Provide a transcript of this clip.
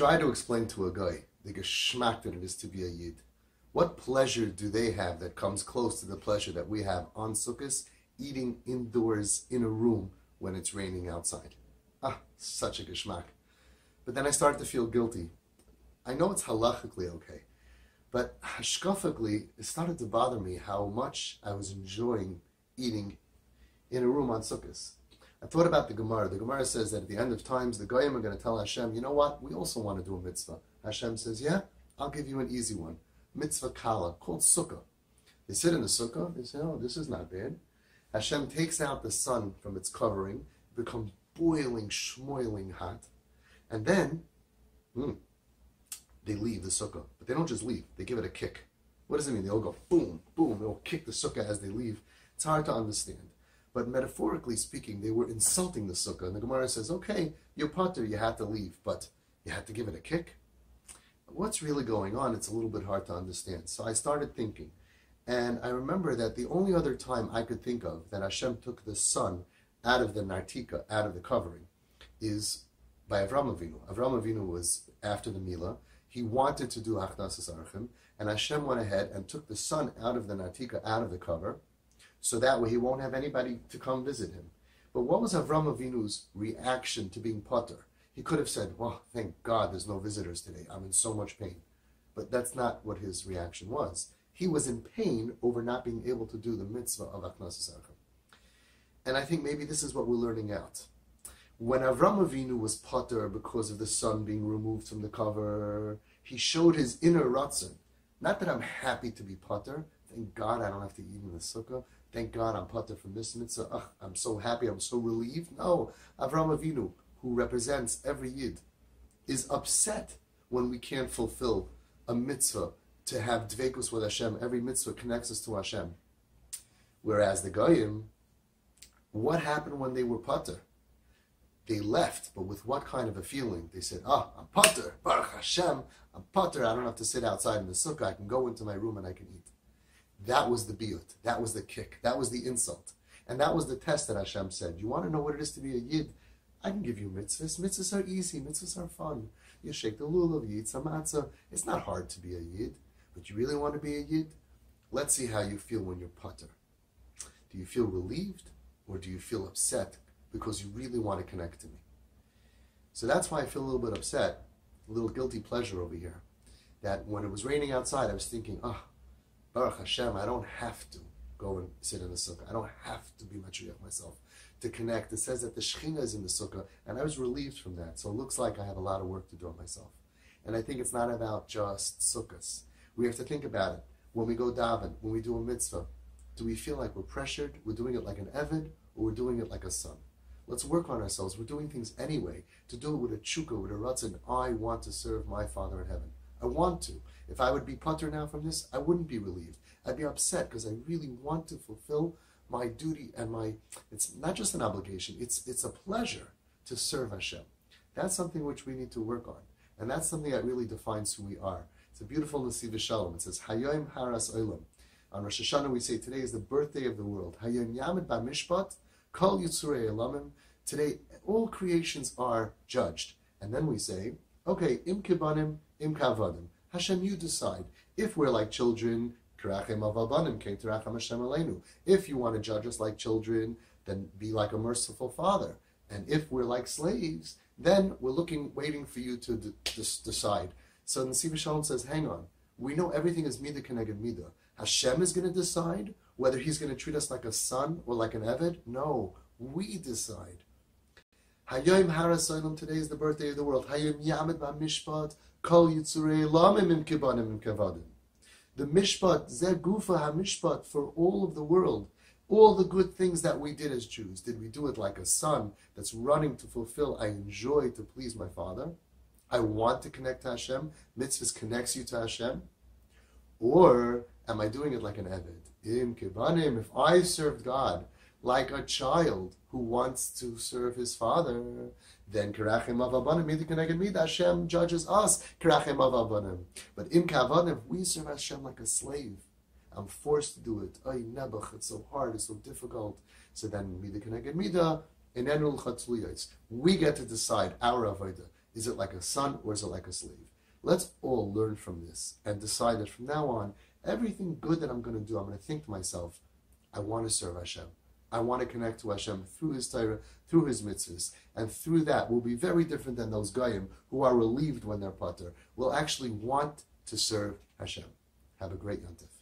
Try to explain to a guy the geschmack that it is to be a Yid. What pleasure do they have that comes close to the pleasure that we have on Succos, eating indoors in a room when it's raining outside? Such a geschmack. But then I started to feel guilty. I know it's halachically okay, but hashkafically, it started to bother me how much I was enjoying eating in a room on Succos. I thought about the Gemara. The Gemara says that at the end of times, the Goyim are going to tell Hashem, you know what, we also want to do a mitzvah. Hashem says, yeah, I'll give you an easy one. Mitzvah kala, called sukkah. They sit in the sukkah, they say, oh, this is not bad. Hashem takes out the sun from its covering, it becomes boiling, schmoiling hot, and then they leave the sukkah. But they don't just leave, they give it a kick. What does it mean? They all go boom, boom, they'll kick the sukkah as they leave. It's hard to understand. But metaphorically speaking, they were insulting the sukkah. And the Gemara says, okay, you're pater, you had to leave, but you had to give it a kick? What's really going on? It's a little bit hard to understand. So I started thinking. And I remember that the only other time I could think of that Hashem took the sun out of the nartika, out of the covering, is by Avram Avinu. Avram Avinu was after the Milah. He wanted to do Achnasas Archim, and Hashem went ahead and took the sun out of the nartika, out of the cover, so that way he won't have anybody to come visit him. But what was Avram Avinu's reaction to being pater? He could have said, well, thank God there's no visitors today. I'm in so much pain. But that's not what his reaction was. He was in pain over not being able to do the mitzvah of Achnasas Archim. And I think maybe this is what we're learning out. When Avram Avinu was pater because of the sun being removed from the cover, he showed his inner ratzon. Not that I'm happy to be pater. Thank God I don't have to eat in the sukkah. Thank God I'm pater from this mitzvah. I'm so happy, I'm so relieved. No, Avram Avinu, who represents every Yid, is upset when we can't fulfill a mitzvah to have dveikus with Hashem. Every mitzvah connects us to Hashem. Whereas the Goyim, what happened when they were pater? They left, but with what kind of a feeling? They said, I'm pater, Baruch Hashem, I'm pater, I don't have to sit outside in the sukkah, I can go into my room and I can eat. That was the biyut, that was the kick, that was the insult. And that was the test that Hashem said. You want to know what it is to be a Yid? I can give you mitzvahs. Mitzvahs are easy, mitzvahs are fun. You shake the lulav, you eat some matzah. It's not hard to be a Yid, but you really want to be a Yid? Let's see how you feel when you're pater. Do you feel relieved, or do you feel upset because you really want to connect to me? So that's why I feel a little bit upset, a little guilty pleasure over here, that when it was raining outside, I was thinking, Baruch Hashem, I don't have to go and sit in the sukkah. I don't have to be matriach myself to connect. It says that the Shekhinah is in the sukkah, and I was relieved from that. So it looks like I have a lot of work to do on myself. And I think it's not about just sukkahs. We have to think about it. When we go daven, when we do a mitzvah, do we feel like we're pressured? We're doing it like an eved, or we're doing it like a son? Let's work on ourselves. We're doing things anyway. To do it with a tshuka, with a ratzon. I want to serve my Father in heaven. I want to. If I would be pater now from this, I wouldn't be relieved. I'd be upset because I really want to fulfill my duty and it's not just an obligation, it's a pleasure to serve Hashem. That's something which we need to work on. And that's something that really defines who we are. It's a beautiful Nesiv Shalom. It says, Hayom Haras Olam. On Rosh Hashanah we say today is the birthday of the world. Hayom Yamid B'Mishpat, Kol Yitzurei Elamim. Today all creations are judged. And then we say, okay, Im Kibanim, Im Kavadim. Hashem, you decide. If we're like children, if you want to judge us like children, then be like a merciful father. And if we're like slaves, then we're waiting for you to decide. So the Nesiv Shalom says, hang on. We know everything is midah keneged midah. Hashem is going to decide whether he's going to treat us like a son or like an eved. No, we decide. Hayom Haras Olam, today is the birthday of the world. Hayom Yamid B'Mishpat, Kol Yitzurei Elamim Im Kibanim Im Kavadim. The mishpat, zeh gufa ha-mishpat, for all of the world, all the good things that we did as Jews. Did we do it like a son that's running to fulfill? I enjoy to please my Father. I want to connect to Hashem. Mitzvahs connects you to Hashem. Or am I doing it like an eved? Im kibanim, if I served God like a child who wants to serve his father, then Karachim Avabanim, Midah Keneged Midah, Hashem judges us, Karachim Avabanim. But Im Kavanim, if we serve Hashem like a slave, I'm forced to do it. Ay Nebuch, it's so hard, it's so difficult. So then Midah Keneged Midah, in Enul Chatzluyos, we get to decide our Avodah. Is it like a son or is it like a slave? Let's all learn from this and decide that from now on, everything good that I'm going to do, I'm going to think to myself, I want to serve Hashem. I want to connect to Hashem through His Torah, through His mitzvahs. And through that, we'll be very different than those goyim who are relieved when they're pater. We'll actually want to serve Hashem. Have a great Yom Tov.